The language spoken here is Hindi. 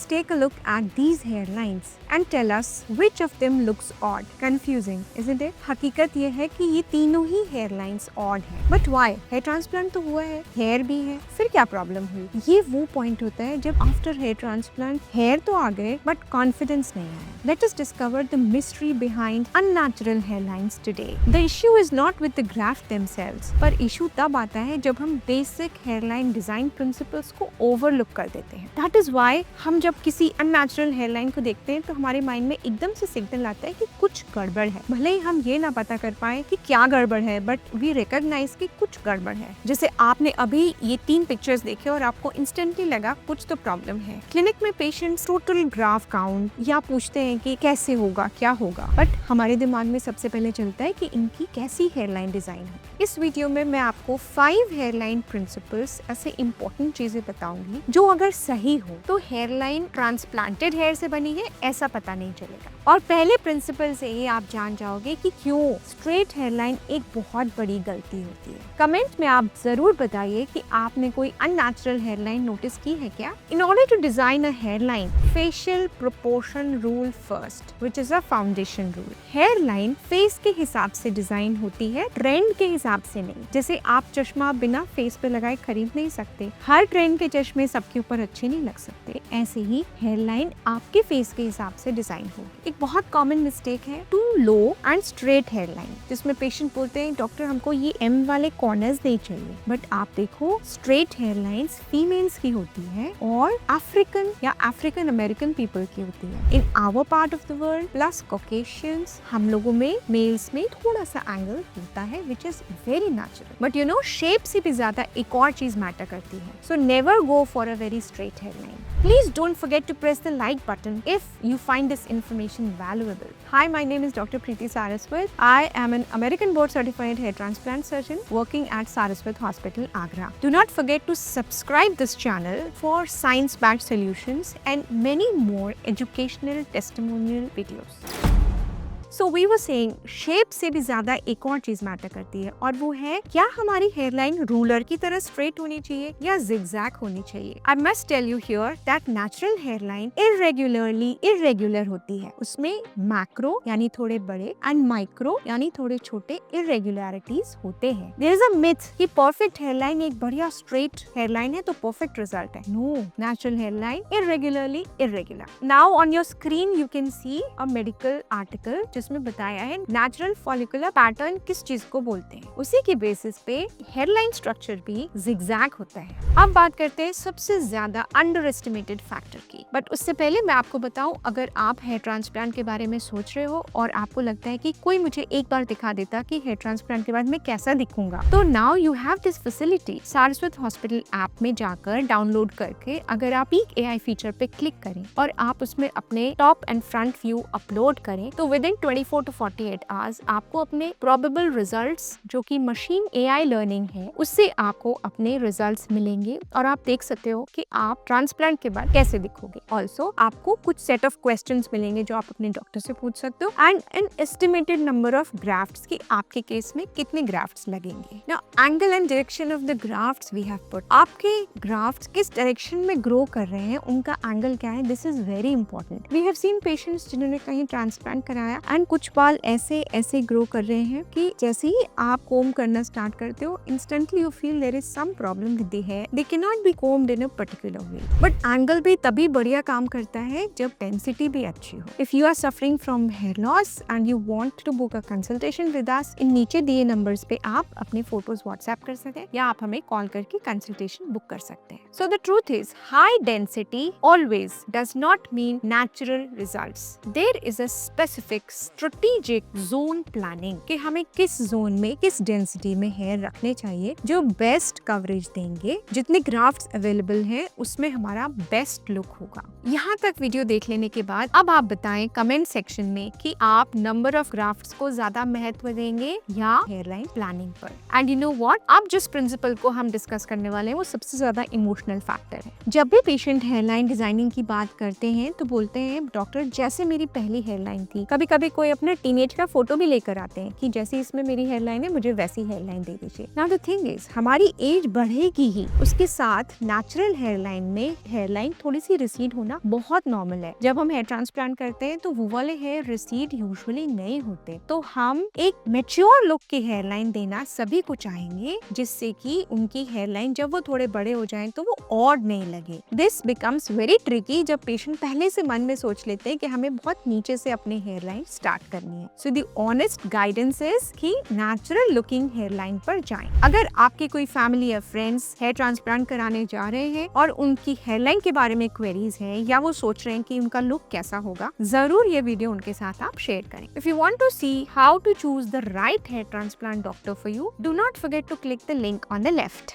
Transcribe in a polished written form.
take a look at these hairlines and tell us which of them looks odd. Confusing, isn't it? हकीकत ये है कि ये तीनों ही hairlines odd हैं. But why? Hair transplant तो हुआ है, hair भी है, फिर क्या problem हुई? ये वो point होता है जब after hair transplant hair तो आ गए but confidence नहीं आया. Let us discover the mystery behind unnatural hairlines today. The issue is not with the graft themselves, पर issue तब आता है जब हम basic hairline design principles को overlook कर देते हैं. That is why हम जब किसी unnatural hairline को देखते हैं तो हमारे माइंड में एकदम से सिग्नल आता है कि कुछ गड़बड़ है. भले ही हम ये ना पता कर पाए कि क्या गड़बड़ है, बट वी रिकॉग्नाइज कि कुछ गड़बड़ है. जैसे आपने अभी ये 3 पिक्चर्स देखे और आपको इंस्टेंटली लगा कुछ तो प्रॉब्लम है. क्लिनिक में पेशेंट्स टोटल ग्राफ काउंट या पूछते हैं कि कैसे होगा, क्या होगा, बट हमारे दिमाग में सबसे पहले चलता है कि इनकी कैसी हेयरलाइन डिजाइन है. इस वीडियो में मैं आपको 5 हेयरलाइन प्रिंसिपल्स ऐसे इंपॉर्टेंट चीजें बताऊंगी जो अगर सही हो तो हेयरलाइन ट्रांसप्लांटेड हेयर से बनी है ऐसा पता नहीं चलेगा. और पहले प्रिंसिपल से ही आप जान जाओगे कि क्यों स्ट्रेट हेयरलाइन एक बहुत बड़ी गलती होती है. कमेंट में आप जरूर बताइए कि आपने कोई अननेचुरल हेयरलाइन नोटिस की है क्या. In order to design a hairline, facial proportion rule first, which is a foundation rule. Hairline face के हिसाब से डिजाइन होती है, ट्रेंड के हिसाब से नहीं. जैसे आप चश्मा बिना फेस पे लगाए खरीद नहीं सकते, हर ट्रेंड के चश्मे सबके ऊपर अच्छे नहीं लग सकते, ऐसे ही हेयरलाइन आपके फेस के हिसाब से डिजाइन होगी. एक बहुत कॉमन मिस्टेक है too low and straight hairline, जिसमें पेशेंट बोलते हैं डॉक्टर हमको ये एम वाले कॉर्नर्स नहीं चाहिए. बट आप देखो स्ट्रेट हेयरलाइंस फीमेल्स की होती है और अफ्रीकन या अफ्रीकन अमेरिकन पीपल की होती है. In our part of the world plus Caucasians, हम लोगों में मेल्स में थोड़ा सा एंगल होता है which is very natural. But you know shape से भी ज्यादा एक और चीज मैटर करती है. So never go for a very straight hairline. Please don't forget to press the like button if you find this information valuable. Hi, my name is Dr. Preeti Saraswat. I am an American board certified hair transplant surgeon working at Saraswat Hospital, Agra. Do not forget to subscribe this channel for science-backed solutions and many more educational testimonial videos. So we were saying shape से भी ज्यादा एक और चीज मैटर करती है और वो है क्या हमारी हेयरलाइन रूलर की तरह स्ट्रेट होनी चाहिए या जिगजैग होनी चाहिए. I must tell you here that natural hairline irregular होती है. उसमें मैक्रो यानी थोड़े बड़े एंड माइक्रो यानी थोड़े छोटे irregularities होते हैं. There is a myth कि परफेक्ट हेयरलाइन एक बढ़िया स्ट्रेट हेयरलाइन है तो परफेक्ट रिजल्ट है. No, natural hairline irregularly irregular. Now on your screen you can see a medical article जिसमें बताया है नेचुरल फॉलिकुलर पैटर्न किस चीज को बोलते हैं. उसी के बेसिस पे हेयरलाइन स्ट्रक्चर भी जिगजैग होता है. अब बात करते हैं सबसे ज्यादा अंडर एस्टिमेटेड फैक्टर की. बट उससे पहले मैं आपको बताऊं, अगर आप हेयर ट्रांसप्लांट के बारे में सोच रहे हो और आपको लगता है कि कोई मुझे एक बार दिखा देता कि हेयर ट्रांसप्लांट के बाद मैं कैसा दिखूंगा, तो now you have this facility. Saraswat hospital app में जाकर डाउनलोड करके अगर आप पीक एआई फीचर पे क्लिक करें और आप उसमें अपने top and front view upload करें तो विद इन 24 to 48 आवर्स आपको अपने प्रोबेबल रिजल्ट्स, जो कि मशीन एआई लर्निंग है, उससे आपको अपने रिजल्ट्स मिलेंगे और आप देख सकते हो कि आप ट्रांसप्लांट के बाद कैसे दिखोगे. ऑल्सो आपको कुछ सेट ऑफ क्वेश्चंस मिलेंगे जो आप अपने डॉक्टर से पूछ सकते हो and an estimated number of grafts कि आपके केस में कितने ग्राफ्ट्स लगेंगे. Now angle and direction of the grafts we have put. आपके ग्राफ्ट्स किस डायरेक्शन में ग्रो कर रहे हैं, उनका एंगल क्या है, this is very important. We have seen patients जिन्होंने कहीं ट्रांसप्लांट कराया एंड कुछ बाल ऐसे ग्रो कर रहे हैं कि जैसे ही आप कोम करना स्टार्ट करते हो instantly you feel there is some problem with the hair. They can not be combed in a particular way. But angle भी तभी बढ़िया काम करता है जब डेंसिटी भी अच्छी हो. If you are suffering from hair loss and you want to book a consultation with us, इन नीचे दिए नंबर्स पे आप अपने फोटोज व्हाट्सएप कर सकते हैं या आप हमें कॉल करके कंसल्टेशन बुक कर सकते हैं. So the truth is high density always does not mean natural results. There is a specific strategic zone planning कि हमें किस जोन में किस डेंसिटी में हेयर रखने चाहिए जो बेस्ट कवरेज देंगे. जितने ग्राफ्ट्स अवेलेबल हैं उसमें हमारा बेस्ट लुक होगा. यहाँ तक वीडियो देख लेने के बाद अब आप बताएं कमेंट सेक्शन में कि आप नंबर ऑफ ग्राफ्ट्स को ज्यादा महत्व देंगे या हेयरलाइन प्लानिंग पर. एंड यू नो व्हाट, अब जिस प्रिंसिपल को हम डिस्कस करने वाले हैं वो सबसे ज्यादा इमोशनल फैक्टर है. जब भी पेशेंट हेयरलाइन डिजाइनिंग की बात करते हैं तो बोलते हैं डॉक्टर जैसे मेरी पहली हेयरलाइन थी, कभी कभी कोई अपने टीनेज का फोटो भी लेकर आते हैं कि जैसे इसमें मेरी हेयरलाइन है, मुझे वैसी हेयरलाइन दे दीजिए। नाउ द थिंग इज, हमारी एज बढ़ेगी ही, उसके साथ नेचुरल हेयरलाइन में हेयरलाइन थोड़ी सी रिसीड होना बहुत नॉर्मल है। जब हम हेयर ट्रांसप्लांट करते हैं तो वो वाले हेयर रिसीड यूजुअली नहीं होते, तो हम एक मैच्योर लुक की हेयरलाइन देना सभी को चाहेंगे, जिससे कि उनकी हेयरलाइन जब वो थोड़े बड़े हो जाएं तो वो ऑड नहीं लगे। दिस बिकम्स वेरी ट्रिकी जब पेशेंट पहले से मन में सोच लेते हैं कि हमें बहुत नीचे से अपनी हेयरलाइन स्टार्ट करनी है। So the honest guidance is कि नेचुरल लुकिंग हेयरलाइन पर जाएं। अगर आपके कोई फैमिली या फ्रेंड्स हेयर ट्रांसप्लांट कराने जा रहे हैं और उनकी हेयरलाइन के बारे में क्वेरीज हैं या वो सोच रहे हैं कि उनका लुक कैसा होगा, जरूर ये वीडियो उनके साथ आप शेयर करें। If you want to see how to choose the right hair transplant doctor for you, do not forget to click the link on the left.